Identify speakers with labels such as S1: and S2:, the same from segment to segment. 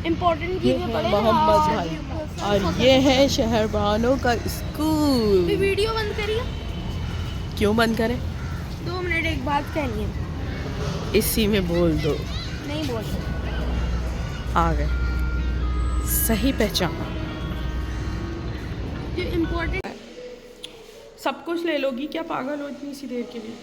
S1: Important
S2: ये
S1: चीजें
S2: है
S1: पढ़े।
S2: मोहम्मद भाई और ये है शहरबानों का स्कूल।
S1: वीडियो बंद करिए।
S2: क्यों बंद करें?
S1: 2 मिनट एक बात कहनी है।
S2: इसी में बोल दो।
S1: नहीं बोल सकते।
S2: आ गए, सही पहचान।
S1: जो इम्पोर्टेंट
S2: सब कुछ ले लोगी क्या? पागल हो इतनी सी देर के लिए?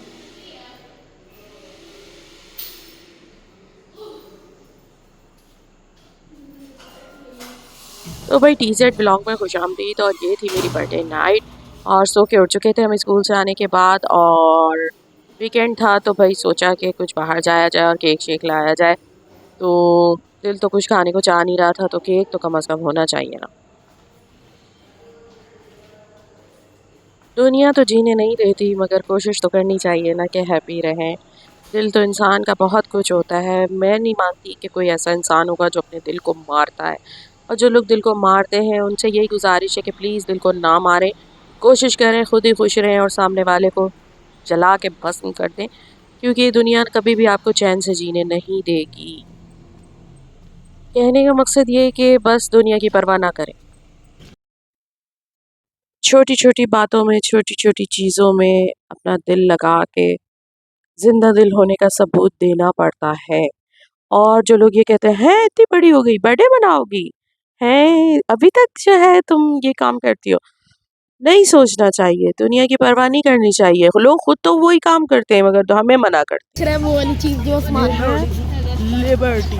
S2: तो भाई टीजेड ब्लॉग में खुशामदीद। और ये थी मेरी बर्थडे नाइट और सो के उठ चुके थे हम स्कूल से आने के बाद। और वीकेंड था तो भाई सोचा कि कुछ बाहर जाया जाए और केक शेक लाया जाए। तो दिल तो कुछ खाने को चाह नहीं रहा था, तो केक तो कम से कम होना चाहिए ना। दुनिया तो जीने नहीं देती मगर कोशिश तो करनी चाहिए ना कि हैप्पी रहें। दिल तो इंसान का बहुत कुछ होता है। मैं नहीं मानती कि कोई ऐसा इंसान होगा जो अपने दिल को मारता है। और जो लोग दिल को मारते हैं उनसे यही गुजारिश है कि प्लीज़ दिल को ना मारें, कोशिश करें खुद ही खुश रहें और सामने वाले को जला के भस्म कर दें, क्योंकि ये दुनिया कभी भी आपको चैन से जीने नहीं देगी। कहने का मकसद ये है कि बस दुनिया की परवाह ना करें। छोटी छोटी बातों में, छोटी छोटी चीज़ों में अपना दिल लगा के जिंदा दिल होने का सबूत देना पड़ता है। और जो लोग ये कहते हैं इतनी बड़ी हो गई बर्थडे मनाओगी, हैं अभी तक जो है तुम ये काम करती हो, नहीं सोचना चाहिए, दुनिया की परवाह नहीं करनी चाहिए। लोग खुद तो वही काम करते हैं मगर तो हमें मना करते
S1: सिर्फ वो वाली चीज जो आसमान में है।
S2: हैं। लिबर्टी।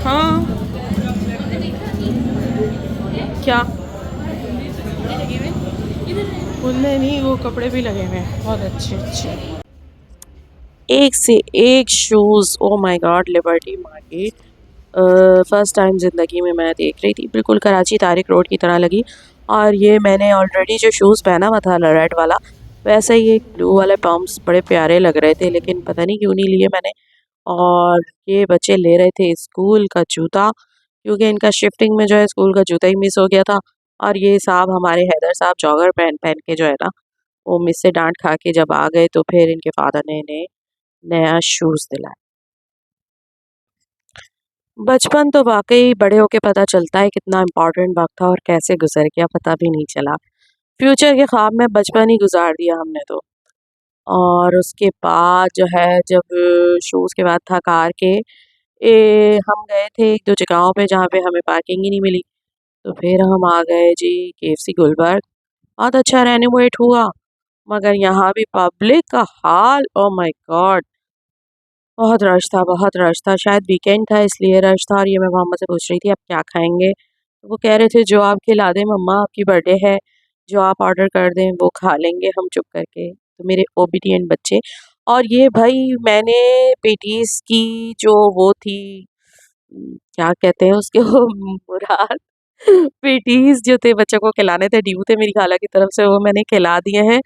S2: हाँ क्या? उनने नहीं, वो कपड़े भी लगे हुए हैं बहुत अच्छे अच्छे, एक से एक shoes. Oh my God, liberty market first time ज़िंदगी में मैं देख रही थी, बिल्कुल कराची तारिक रोड की तरह लगी। और ये मैंने ऑलरेडी जो शूज़ पहना हुआ था रेड वाला, वैसे ही एक ब्लू वाले पम्प्स बड़े प्यारे लग रहे थे, लेकिन पता नहीं क्यों नहीं लिए मैंने। और ये बच्चे ले रहे थे स्कूल का जूता, क्योंकि इनका शिफ्टिंग में जो है स्कूल का जूता ही मिस हो गया था। और ये साहब हमारे हैदर साहब जॉगर पहन पहन के जो है ना, वो मिस से डांट खा के जब आ गए तो फिर इनके फादर ने इन्हें नया शूज़ दिलाया। बचपन तो वाकई बड़े होके पता चलता है कितना इम्पोर्टेंट वक्त था और कैसे गुजर गया पता भी नहीं चला। फ्यूचर के ख्वाब में बचपन ही गुजार दिया हमने तो। और उसके बाद जो है जब शूज़ के बाद था कार के हम गए थे एक दो जगहों पे जहाँ पे हमें पार्किंग ही नहीं मिली। तो फिर हम आ गए जी KFC गुलबर्ग। बहुत अच्छा रेनोवेट हुआ मगर यहाँ भी पब्लिक का हाल, ओ माय गॉड, बहुत रश था, बहुत रश था। शायद वीकेंड था इसलिए रश था। और ये मैं मोहम्मद से पूछ रही थी आप क्या खाएंगे, तो वो कह रहे थे जो आप खिला दें मम्मा, आपकी बर्थडे है, जो आप ऑर्डर कर दें वो खा लेंगे हम चुप करके। तो मेरे ओबीडियंट बच्चे। और ये भाई मैंने पेटीज की जो वो थी, क्या कहते हैं उसके वो मुराद पेटीज जो थे बच्चों को खिलाने थे, ड्यू थे मेरी खाला की तरफ से, वो मैंने खिला दिए हैं।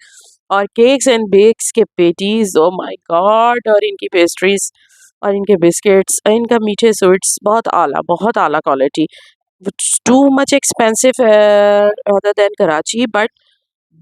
S2: और केक्स एंड बेक्स के पेटीज, ओ माय गॉड, और इनकी पेस्ट्रीज और इनके बिस्किट्स, इनका मीठे स्वीट्स बहुत आला quality. Too much expensive other than Karachi, but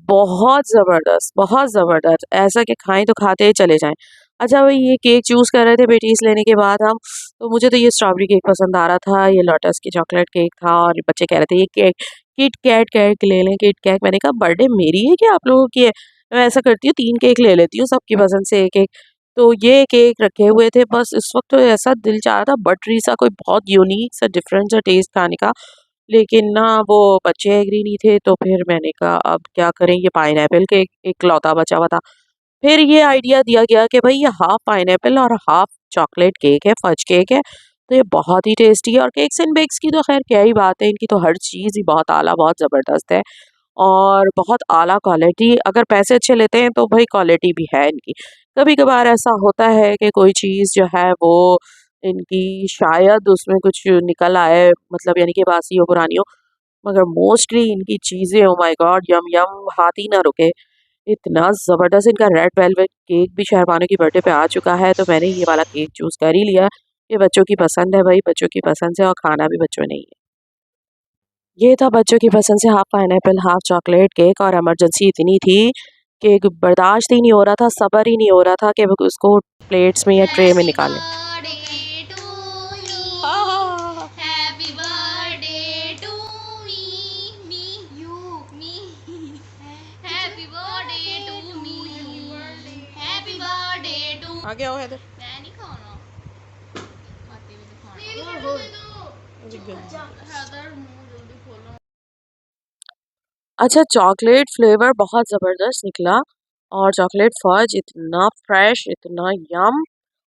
S2: बहुत ज़बरदस्त, ऐसा कि खाएं तो खाते ही चले जाएं। अच्छा भाई ये केक चूज़ कर रहे थे पेटीज लेने के बाद हम, तो मुझे तो ये स्ट्रॉबेरी केक पसंद आ रहा था, ये लोटस की चॉकलेट केक था। और बच्चे कह रहे थे ये केक किट कैट केक ले लें, किट कैट। मैंने कहा बर्थडे मेरी है कि आप लोगों की है? मैं ऐसा करती हूँ 3 केक ले लेती हूँ, सबकी पसंद से एक एक। तो ये केक रखे हुए थे, बस इस वक्त तो ऐसा दिल चाह रहा था बटरी सा, कोई बहुत यूनिक सा डिफरेंट सा टेस्ट खाने का, लेकिन ना वो बच्चे एग्री नहीं थे। तो फिर मैंने कहा अब क्या करें, ये पाइनएप्पल केक इकलौता बचा हुआ था। फिर ये आइडिया दिया गया कि भाई ये हाफ पाइनएप्पल और हाफ चॉकलेट केक है, फज केक है, तो ये बहुत ही टेस्टी है। और केक्स एंड बेक्स की तो खैर क्या ही बात है, इनकी तो हर चीज़ ही बहुत आला, बहुत ज़बरदस्त है और बहुत आला क्वालिटी। अगर पैसे अच्छे लेते हैं तो भाई क्वालिटी भी है इनकी। कभी कभार ऐसा होता है कि कोई चीज़ जो है वो इनकी शायद उसमें कुछ निकल आए, मतलब यानी कि बासी हो पुरानी हो, मगर मोस्टली इनकी चीज़ें ओ माय गॉड यम यम, हाथ ही ना रुके। इतना ज़बरदस्त इनका रेड वेलवेट केक भी शहरबानो की बर्थडे पे आ चुका है, तो मैंने ये वाला केक चूज़ कर ही लिया। ये बच्चों की पसंद है भाई, बच्चों की पसंद से, और खाना भी बच्चों ने ही है। ये था बच्चों की पसंद से half pineapple half chocolate cake. और इमरजेंसी इतनी थी कि बर्दाश्त ही नहीं हो रहा था, सब्र ही नहीं हो रहा था कि वो उसको प्लेट्स में या ट्रे में निकालें। आगे आओ हैदर।
S3: मैं नहीं खाना, खाते हुए दिखाना। हैदर मुंह जल्दी खोलो।
S2: अच्छा, चॉकलेट फ्लेवर बहुत ज़बरदस्त निकला और चॉकलेट फज इतना फ्रेश, इतना यम,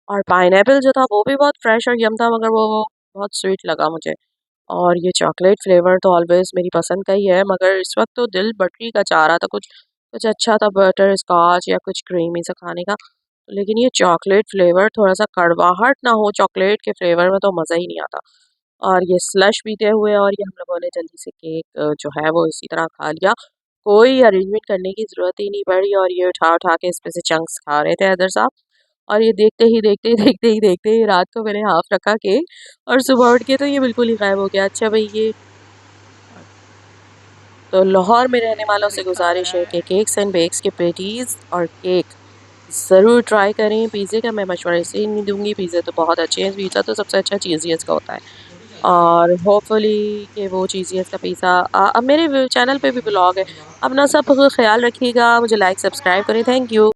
S2: और पाइनएप्पल जो था वो भी बहुत फ्रेश और यम था, मगर वो बहुत स्वीट लगा मुझे। और ये चॉकलेट फ्लेवर तो ऑलवेज मेरी पसंद का ही है, मगर इस वक्त तो दिल बटरी का चाह रहा था, कुछ कुछ अच्छा था, बटर स्कॉच या कुछ क्रीमी सा खाने का। लेकिन ये चॉकलेट फ्लेवर, थोड़ा सा कड़वाहट ना हो चॉकलेट के फ्लेवर में तो मज़ा ही नहीं आता। और ये स्लश पीते हुए और ये हम लोगों ने जल्दी से केक जो है वो इसी तरह खा लिया, कोई अरेंजमेंट करने की ज़रूरत ही नहीं पड़ी, और ये उठा उठा के इसमें से चंक्स खा रहे थे हैदर साहब। और ये देखते ही रात को मैंने हाफ रखा केक, और सुबह उठ के तो ये बिल्कुल ही गायब हो गया। अच्छा भाई, ये तो लाहौर में रहने वालों से गुजारिश है कि केक्स एंड बेक्स के पेटीज़ और केक ज़रूर ट्राई करें। पिज़्ज़े का मैं मशवरा इसलिए नहीं दूंगी, पिज़्ज़ा तो बहुत अच्छे हैं, पिज़्ज़ा तो सबसे अच्छा चीज़ियस का होता है। और होपफुली कि वो चीज़ियस का पिज़्ज़ा, अब मेरे चैनल पे भी ब्लॉग है। अपना सब ख्याल रखिएगा, मुझे लाइक सब्सक्राइब करें। Thank you.